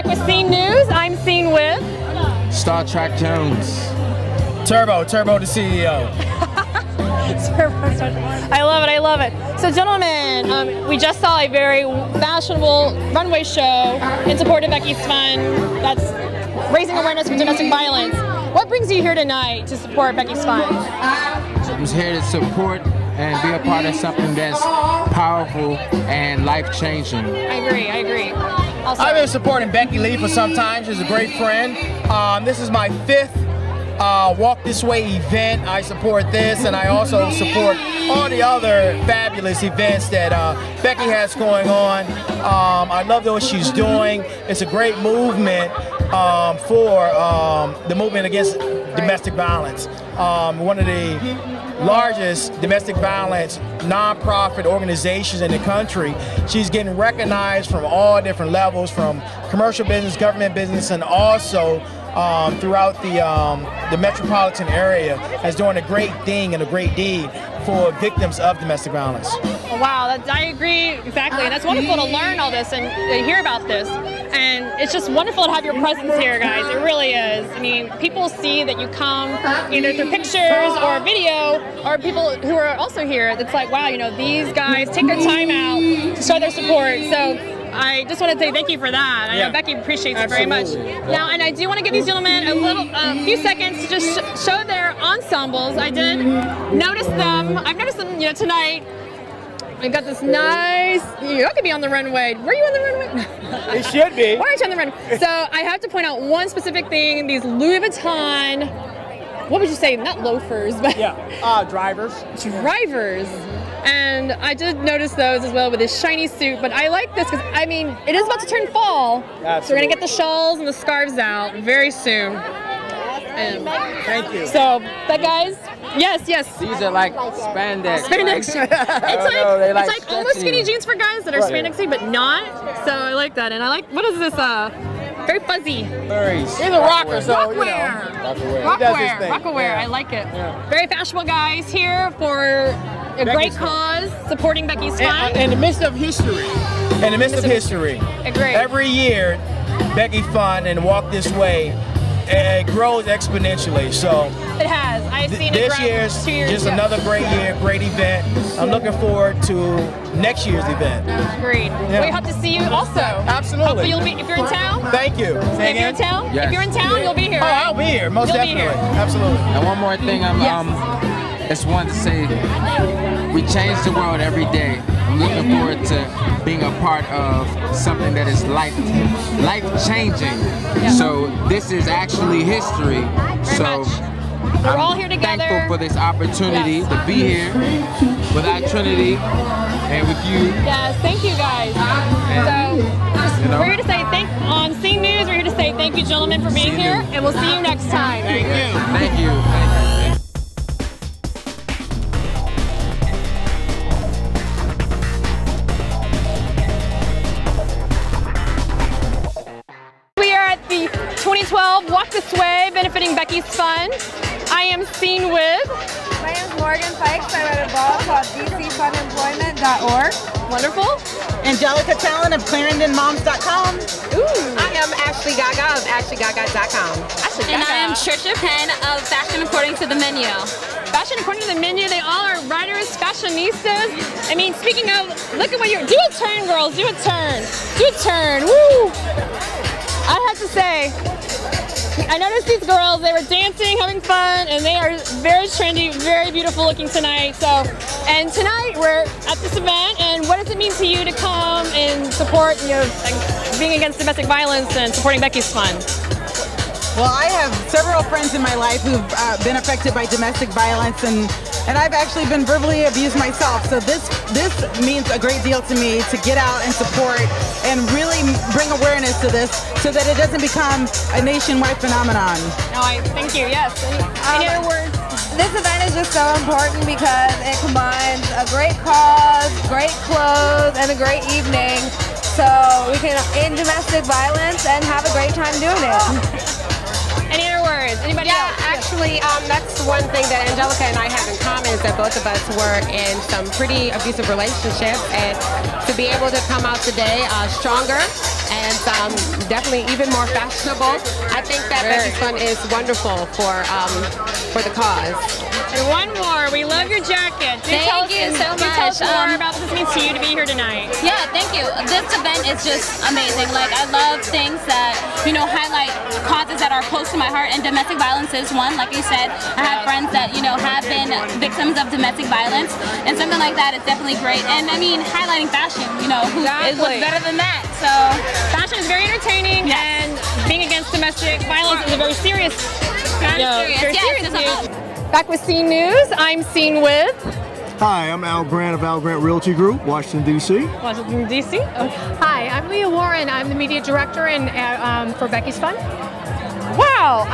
back with Scene News. I'm Scene with Star Trek Jones. Turbo the CEO. I love it, I love it. So gentlemen, we just saw a very fashionable runway show in support of Beckys Fund that's raising awareness for domestic violence. What brings you here tonight to support Beckys Fund? I'm here to support and be a part of something that's powerful and life-changing. I agree. Also, I've been supporting Becky Lee for some time. She's a great friend. This is my 5th Walk This Way event. I support this, and I also support all the other fabulous events that Becky has going on. I love what she's doing. It's a great movement for the movement against domestic violence. One of the largest domestic violence nonprofit organizations in the country. She's getting recognized from all different levels, from commercial business, government business, and also throughout the metropolitan area, as doing a great thing and a great deed for victims of domestic violence. Wow, I agree exactly, and that's wonderful to learn all this and hear about this. And it's just wonderful to have your presence here, guys. It really is. I mean, people see that you come either through pictures or video, or people who are also here. It's like, wow, you know, these guys take their time out to show their support. So I just want to say thank you for that. I know Becky appreciates it very much. Now, and I do want to give these gentlemen a few seconds to just show their ensembles. I did notice them. I've noticed them, you know, tonight. We've got this nice, you could be on the runway. Were you on the runway? It should be. Why aren't you on the runway? So I have to point out one specific thing, these Louis Vuitton, what would you say, not loafers, but Drivers. Drivers. And I did notice those as well with this shiny suit, but I like this because, I mean, it is about to turn fall. Absolutely. So we're going to get the shawls and the scarves out very soon. Thank you. So, but guys, yes. These are like spandex. Spandex. Right? It's like almost skinny jeans for guys that are spandexy, but not. So I like that, and I like, what is this? Very fuzzy. He's a rocker, so Rockwear. Rockwear. I like it. Yeah. Very fashionable guys here for a great cause, supporting Beckys Fund. In the midst of history. In the midst of history. Agree. Every year, Becky Fund and Walk This Way, it grows exponentially. So it has. I've seen it this grow year's 2 years just ago. another great year, great event. I'm looking forward to next year's event. Agreed. Yeah. We hope to see you also. Absolutely. Hopefully you'll be, if you're in town. Thank you. If you're in town, Yes. if you're in town, you'll be here. Oh, Right? I'll be here, most You'll be definitely. here. Absolutely. And one more thing, just wanted to say, we change the world every day. I'm looking forward to being a part of something that is life-changing. Yeah. So this is actually history. Very much. We're all here together. Thankful for this opportunity to be here with our Trinity and with you. Yes, thank you guys. So we're here to say on Scene News, we're here to say thank you, gentlemen, for being here, and we'll see you next time. Thank you. Thank you. We are at the 2012 Walk This Way benefiting Beckys Fund. I am Scene with. My name is Morgan Fikes. I write a blog called dcfundemployment.org. Wonderful. Angelica Talon of ClarendonMoms.com. Ooh. I am Ashley Gaga of AshleyGaga.com. And I am Trisha Penn of Fashion According to the Menu. Fashion according to the menu, they all are writers, fashionistas. I mean, speaking of, look at what you're, do a turn, girls, do a turn. Do a turn, woo! I have to say, I noticed these girls, they were dancing, having fun, and they are very trendy, very beautiful looking tonight. So, and tonight we're at this event, and what does it mean to you to come and support, you know, like, being against domestic violence and supporting Beckys Fund? Well, I have several friends in my life who've been affected by domestic violence, and I've actually been verbally abused myself. So this means a great deal to me to get out and support and really bring awareness to this so that it doesn't become a nationwide phenomenon. No, I thank you, yes. Any other words? This event is just so important because it combines a great cause, great clothes, and a great evening. So we can end domestic violence and have a great time doing it. Any other words? words? Anybody else? Actually, that's one thing that Angelica and I have in common is that both of us were in some pretty abusive relationships, and to be able to come out today stronger and definitely even more fashionable, I think that Beckys Fund is wonderful for the cause. And one more, we love your jacket. Thank you so much. Tell us more about what this means to you to be here tonight. Yeah, thank you. This event is just amazing. Like, I love things that, you know, highlight causes that are close to my heart, and domestic violence is one. Like you said, I have friends that, you know, have been victims of domestic violence, and something like that is definitely great. And I mean, highlighting fashion, you know, what's better than that? So, fashion is very entertaining, and being against domestic violence is a very serious, news. Back with Scene News, I'm Scene with. Hi, I'm Al Grant of Al Grant Realty Group, Washington, D.C. Washington, D.C. Hi, I'm Leah Warren. I'm the media director for Beckys Fund. Wow,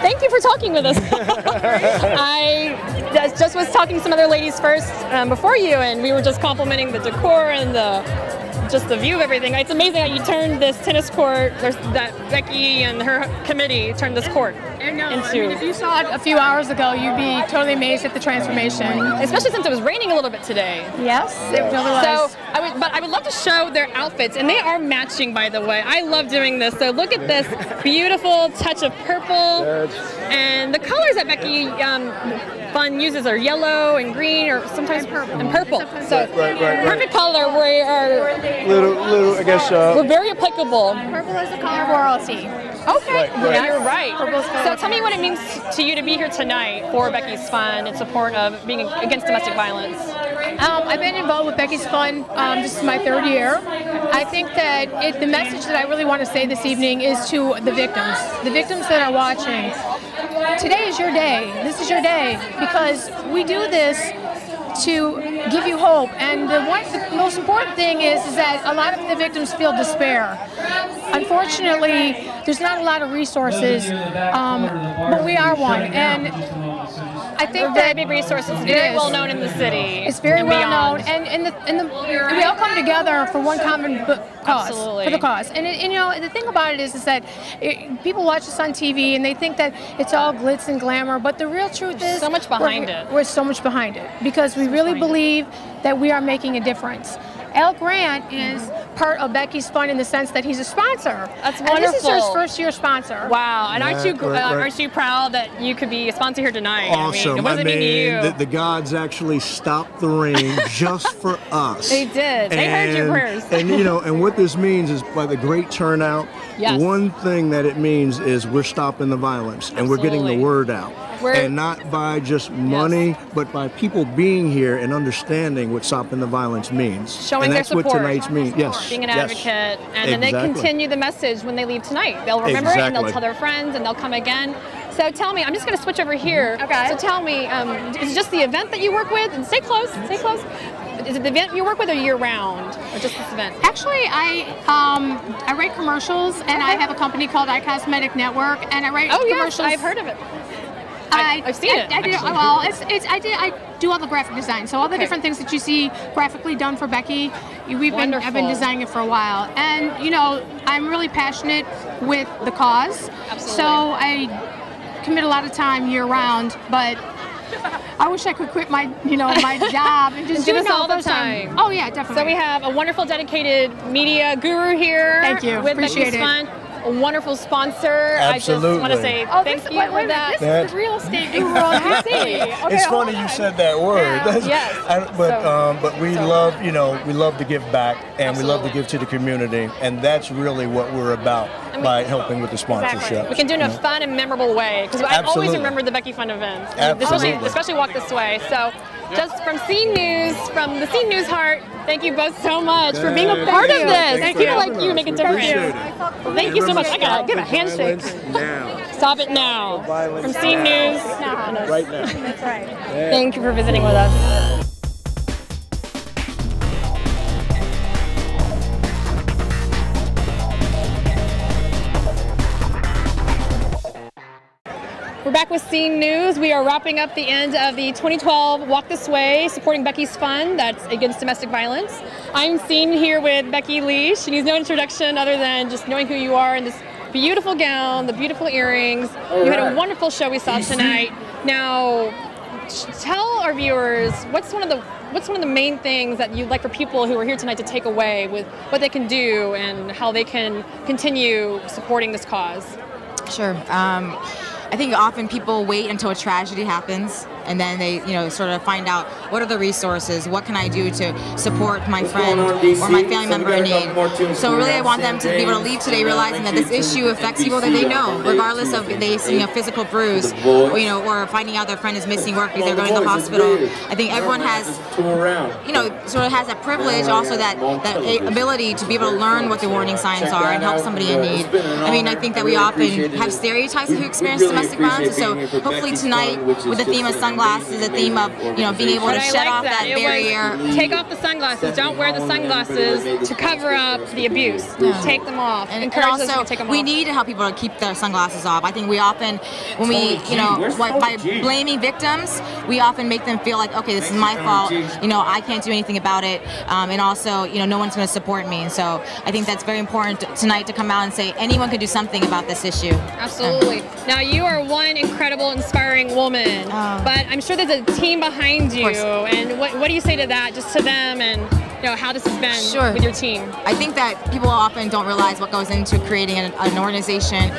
thank you for talking with us. I just was talking to some other ladies first before you, and we were just complimenting the decor and just the view of everything. It's amazing how you turned this tennis court, that Becky and her committee turned this court into. I mean, if you saw it a few hours ago, you'd be totally amazed at the transformation. Especially since it was raining a little bit today. Yes, it really was. So, I would love to show their outfits, and they are matching, by the way. I love doing this. So look at this beautiful touch of purple, and the colors that Becky Fund uses are yellow and green, or sometimes purple. So perfect color. We are Little, I guess. we're very applicable. Purple is the color of royalty. Okay, Right. yeah, you're right. Purple's So tell me what it means to you to be here tonight for Beckys Fund in support of being against domestic violence. I've been involved with Beckys Fund. This is my third year. I think that the message that I really want to say this evening is to the victims that are watching. Today is your day. This is your day, because we do this to give you hope. And the most important thing is that a lot of the victims feel despair. Unfortunately, there's not a lot of resources, but we are one. And I think very big resources, very well known in the city. It's very well known, and we all come together for one common cause, Absolutely. for the cause. And you know, the thing about it is that people watch us on TV and they think that it's all glitz and glamour, but the real truth is so much behind it. We're so much behind it, because we really believe that we are making a difference. Al Grant is part of Beckys Fund in the sense that he's a sponsor. That's wonderful. And this is his first-year sponsor. Wow, and aren't you proud that you could be a sponsor here tonight? Awesome. I mean, the gods actually stopped the rain just for us. They did. They heard your prayers. And you know, and what this means is, by the great turnout, one thing that it means is we're stopping the violence, and we're getting the word out. And not by just money, but by people being here and understanding what stopping the violence means. Showing and that's their support. What tonight's means. Yes. Being an advocate. And then they continue the message when they leave tonight. They'll remember it, and they'll tell their friends, and they'll come again. So tell me, I'm just going to switch over here. Okay. So tell me, is it just the event that you work with? And stay close, stay close. Is it the event you work with, or year-round, or just this event? Actually, I write commercials, and I have a company called iCosmetic Network, and I write commercials. Yes, I've heard of it. I've seen it. I do all the graphic design, so all the different things that you see graphically done for Becky, I've been designing it for a while, and you know, I'm really passionate with the cause. Absolutely. So I commit a lot of time year-round, but I wish I could quit my job and just do this all the time. Oh yeah, definitely. So we have a wonderful, dedicated media guru here. Thank you. With Appreciate Beckys Fund. A wonderful sponsor. Absolutely. I just want to say thank you for that. This is the real estate guru on DC. It's funny you said that word. Yes. But we love, we love to give back, and we love to give to the community, and that's really what we're about by helping with the sponsorship. Exactly. We can do it in a fun and memorable way, because I always remember the Becky Fund events, especially Walk This Way. So just from Scene News, from the Scene News heart, thank you both so much for being a part of this. People like you make a difference. Well, thank you so much. I gotta give a handshake. Stop it now. From Scene News. Right now. That's right. Thank you for visiting with us. We're back with Scene News. We are wrapping up the end of the 2012 Walk This Way, supporting Beckys Fund, that's against domestic violence. I'm Scene here with Becky Lee. She needs no introduction other than just knowing who you are and this beautiful gown, the beautiful earrings. You had a wonderful show we saw tonight. Now, tell our viewers what's one of the main things that you'd like for people who are here tonight to take away with what they can do and how they can continue supporting this cause. Sure. I think often people wait until a tragedy happens, and then they, sort of find out what are the resources, what can I do to support my friend or my family member in need. So really, I want them to be able to leave today realizing that this issue affects people that they know, regardless of they see a physical bruise, or finding out their friend is missing work because they're going to the hospital. I think everyone has, sort of has that privilege, also that ability to be able to learn what the warning signs are and help somebody in need. I mean, I think that we often have stereotypes of who experience domestic violence, so hopefully tonight, with the theme of sunglasses, the theme of being able to shed off that barrier. Take off the sunglasses. Don't wear the sunglasses to cover up the abuse. Take them off. And also, we need to help people to keep their sunglasses off. I think we often, when we, by blaming victims, we often make them feel like, okay, this is my fault. I can't do anything about it, and also, no one's going to support me. And so I think that's very important tonight to come out and say anyone can do something about this issue. Absolutely. Now, you are one incredible, inspiring woman, but I'm sure there's a team behind you. And what do you say to that, just to them, and how this has been with your team? I think that people often don't realize what goes into creating an organization,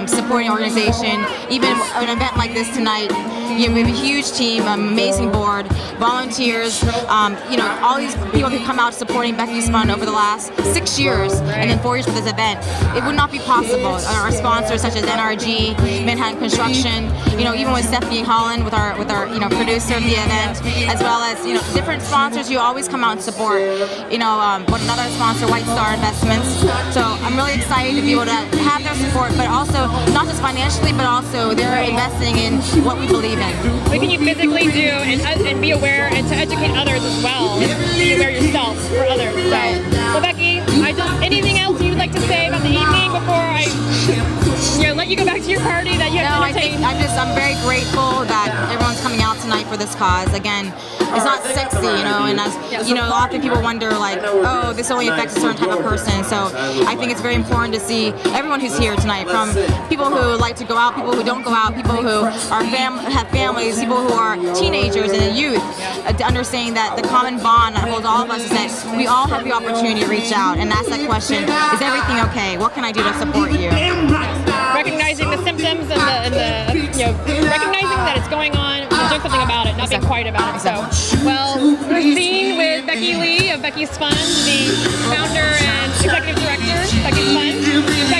supporting an organization. Even an event like this tonight, we have a huge team, amazing board, volunteers, all these people who come out supporting Beckys Fund over the last 6 years, and then 4 years for this event. It would not be possible. Our sponsors such as NRG, Manhattan Construction, even with Stephanie Holland, with our producer of the event, as well as different sponsors who always come out and support. But another sponsor, White Star Investments. So I'm really excited to be able to have their support, but also not just financially, but also they're investing in what we believe in. What can you physically do and be aware and to educate others as well? Be aware yourself for others. So, well, Becky, anything else you'd like to say about the evening before I let you go back to your party that you have to entertain? I'm very grateful that everyone's coming out tonight for this cause. Again, it's not sexy, and as often people wonder like, oh, this only affects a certain type of person. So I think it's very important to see everyone who's here tonight, from people who like to go out, people who don't go out, people who have families, people who are teenagers and youth, to understanding that the common bond that holds all of us is that we all have the opportunity to reach out and ask that question: is everything okay? What can I do to support you? Recognizing the symptoms and recognizing that it's going on, and doing something about it, not being quiet about it. So, well, we're seen with Becky Lee of Beckys Fund, the founder and executive director of Beckys Fund.